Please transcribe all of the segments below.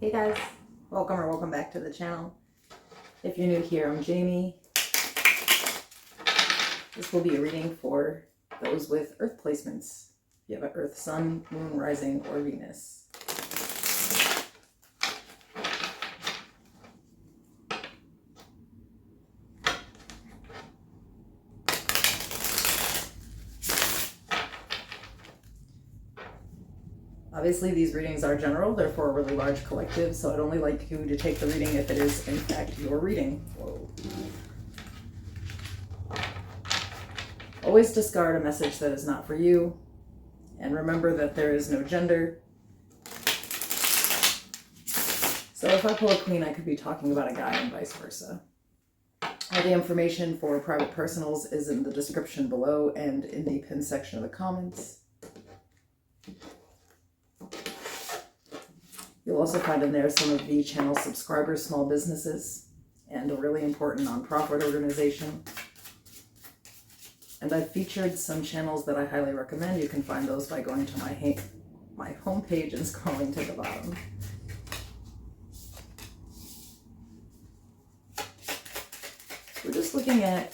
Hey guys, welcome back to the channel. If you're new here, I'm Jamie. This will be a reading for those with Earth placements. If you have an Earth, Sun, Moon, Rising, or Venus. Obviously, these readings are general, they're for a really large collective, so I'd only like you to take the reading if it is, in fact, your reading. Whoa. Always discard a message that is not for you, and remember that there is no gender. So if I pull a queen, I could be talking about a guy and vice versa. All the information for private personals is in the description below and in the pinned section of the comments. You'll also find in there some of the channel subscribers, small businesses, and a really important nonprofit organization. And I've featured some channels that I highly recommend. You can find those by going to my homepage and scrolling to the bottom. We're just looking at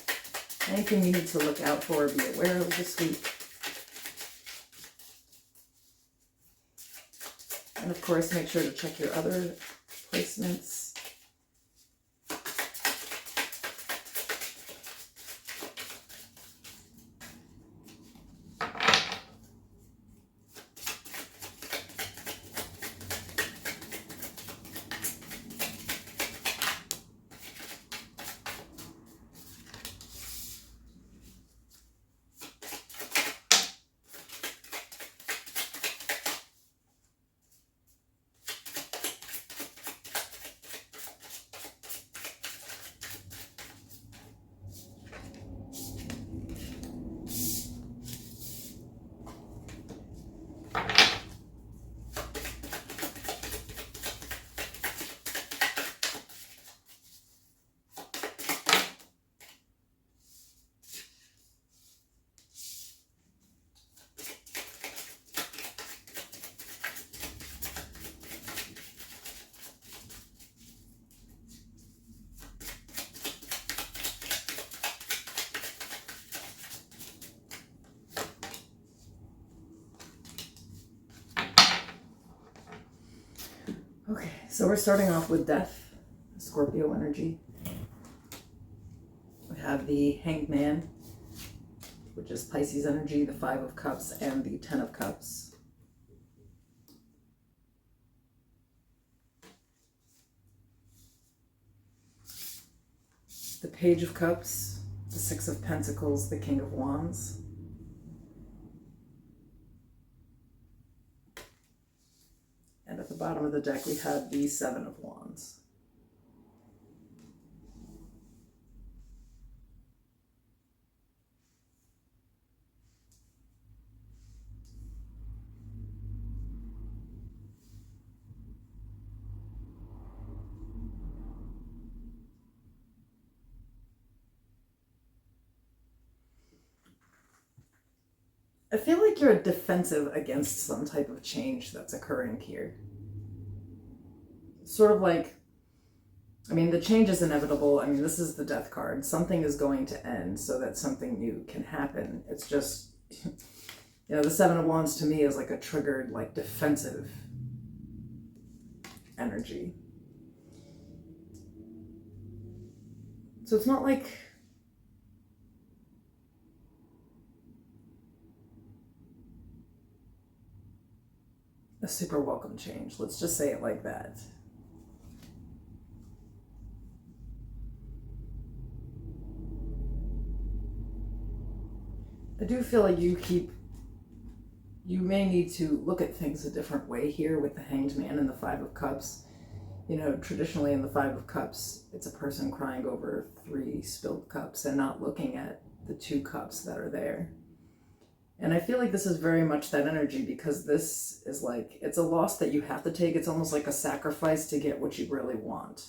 anything you need to look out for or be aware of this week. And of course, make sure to check your other placements. Okay, so we're starting off with death, Scorpio energy. We have the Hanged Man, which is Pisces energy, the Five of Cups, and the Ten of Cups. The Page of Cups, the Six of Pentacles, the King of Wands. And at the bottom of the deck, we have the Seven of Wands. I feel like you're defensive against some type of change that's occurring here. Sort of like, I mean, the change is inevitable. I mean, this is the Death card. Something is going to end so that something new can happen. It's just, you know, the Seven of Wands to me is like a triggered, like defensive energy. So it's not like a super welcome change. Let's just say it like that. I do feel like you may need to look at things a different way here with the Hanged Man and the Five of Cups. You know, traditionally in the Five of Cups, it's a person crying over 3 spilled cups and not looking at the 2 cups that are there. And I feel like this is very much that energy, because this is like, it's a loss that you have to take. It's almost like a sacrifice to get what you really want.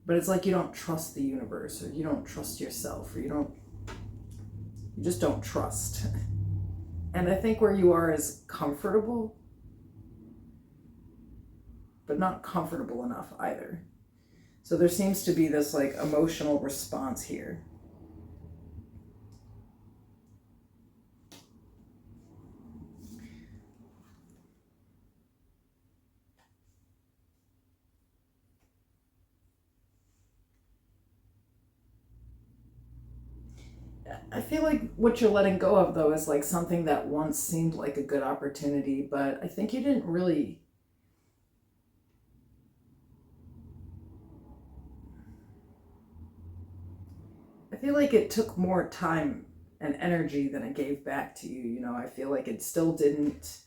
But it's like you don't trust the universe, or you don't trust yourself, or you just don't trust. And I think where you are is comfortable. but not comfortable enough either. So there seems to be this like emotional response here. I feel like what you're letting go of, though, is like something that once seemed like a good opportunity, but I think you didn't really. I feel like it took more time and energy than it gave back to you. You know, I feel like it still didn't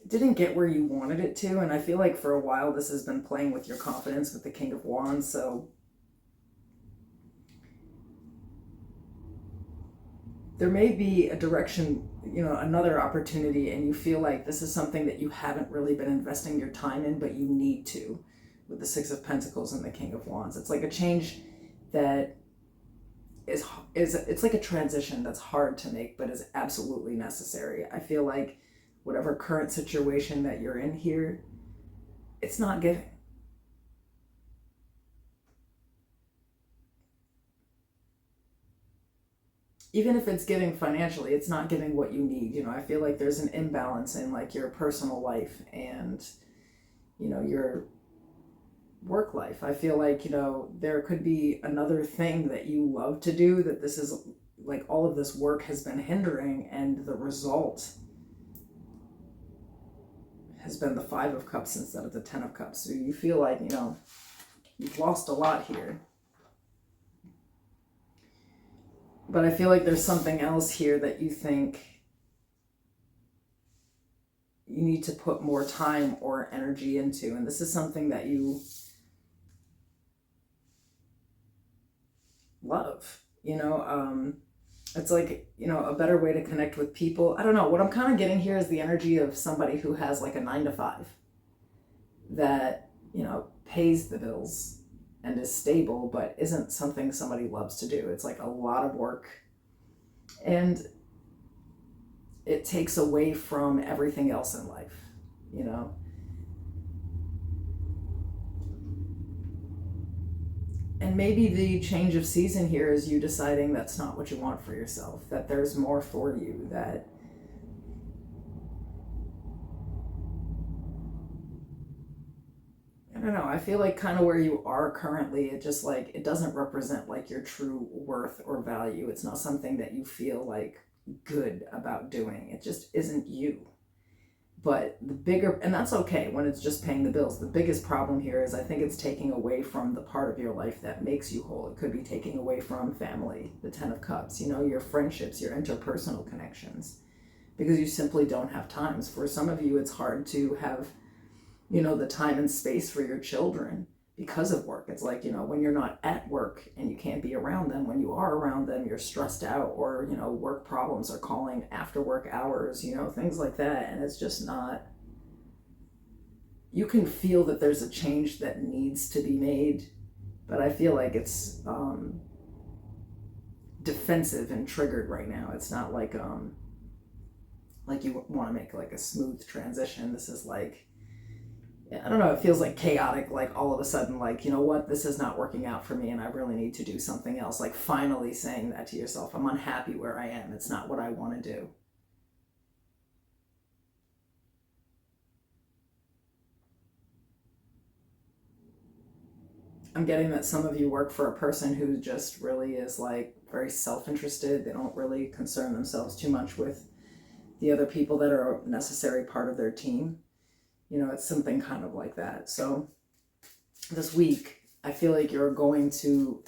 get where you wanted it to, and I feel like for a while this has been playing with your confidence with the King of Wands. So there may be a direction, you know, another opportunity, and you feel like this is something that you haven't really been investing your time in, but you need to, with the Six of Pentacles and the King of Wands. It's like a change that is it's like a transition that's hard to make, but is absolutely necessary. I feel like whatever current situation that you're in here, it's not giving. Even if it's giving financially, it's not giving what you need. You know, I feel like there's an imbalance in like your personal life and, you know, your work life. I feel like, you know, there could be another thing that you love to do that this is like all of this work has been hindering, and the result has been the Five of Cups instead of the Ten of Cups. So you feel like, you know, you've lost a lot here. But I feel like there's something else here that you think you need to put more time or energy into. And this is something that you love, you know. It's like, you know, a better way to connect with people. I don't know. What I'm kind of getting here is the energy of somebody who has like a 9 to 5 that, you know, pays the bills and is stable, but isn't something somebody loves to do. It's like a lot of work, and it takes away from everything else in life, you know. And maybe the change of season here is you deciding that's not what you want for yourself, that there's more for you, that I don't know, I feel like kind of where you are currently, it just like, it doesn't represent like your true worth or value. It's not something that you feel like good about doing. It just isn't you. But the bigger, and that's okay when it's just paying the bills. The biggest problem here is I think it's taking away from the part of your life that makes you whole. It could be taking away from family, the Ten of Cups, you know, your friendships, your interpersonal connections, because you simply don't have times. For some of you, it's hard to have, you know, the time and space for your children because of work. It's like, you know, when you're not at work and you can't be around them, when you are around them, you're stressed out, or, you know, work problems are calling after work hours, you know, things like that. And it's just not, you can feel that there's a change that needs to be made, but I feel like it's defensive and triggered right now. It's not like you want to make like a smooth transition. This is like, I don't know, it feels like chaotic, like all of a sudden, like, you know what, this is not working out for me and I really need to do something else. Like finally saying that to yourself, I'm unhappy where I am. It's not what I want to do. I'm getting that some of you work for a person who just really is like very self-interested. They don't really concern themselves too much with the other people that are a necessary part of their team. You know, it's something kind of like that. So this week, I feel like you're going to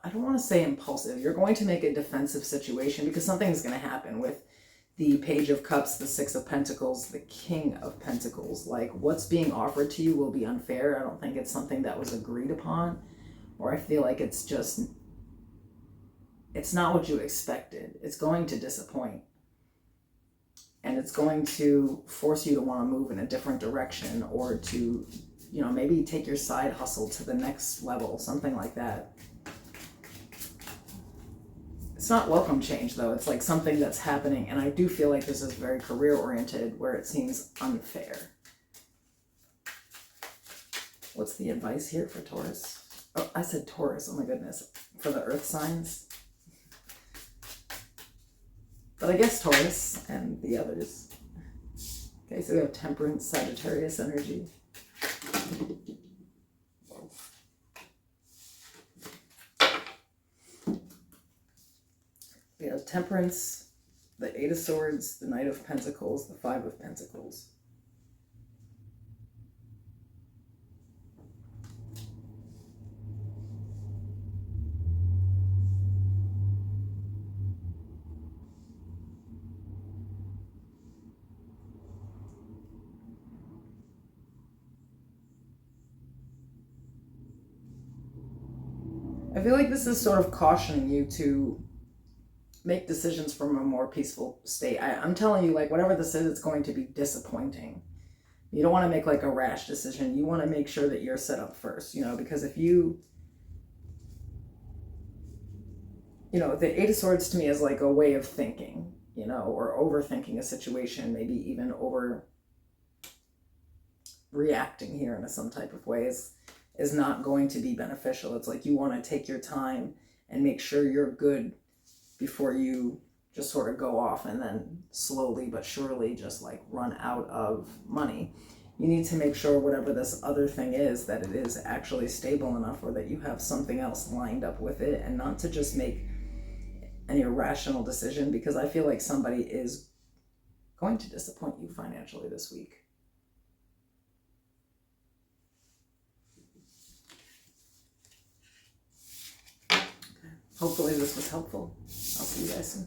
I don't want to say impulsive. You're going to make a defensive situation because something is going to happen with the Page of Cups, the Six of Pentacles, the King of Pentacles. Like what's being offered to you will be unfair. I don't think it's something that was agreed upon, or I feel like it's not what you expected. It's going to disappoint. And it's going to force you to want to move in a different direction, or to, you know, maybe take your side hustle to the next level, something like that. It's not welcome change though. It's like something that's happening, and I do feel like this is very career oriented where it seems unfair. What's the advice here for Taurus? Oh, I said Taurus. Oh my goodness. For the earth signs. But I guess Taurus and the others. Okay, so we have Temperance, Sagittarius energy. We have Temperance, the Eight of Swords, the Knight of Pentacles, the Five of Pentacles. I feel like this is sort of cautioning you to make decisions from a more peaceful state. I'm telling you, like, whatever this is, it's going to be disappointing. You don't want to make like a rash decision. You want to make sure that you're set up first, because if the Eight of Swords to me is like a way of thinking, or overthinking a situation, maybe even over reacting here in some type of way is not going to be beneficial. It's like you want to take your time and make sure you're good before you just sort of go off and then slowly but surely just like run out of money. You need to make sure whatever this other thing is, that it is actually stable enough, or that you have something else lined up with it, and not to just make an irrational decision, because I feel like somebody is going to disappoint you financially this week. Hopefully this was helpful. I'll see you guys soon.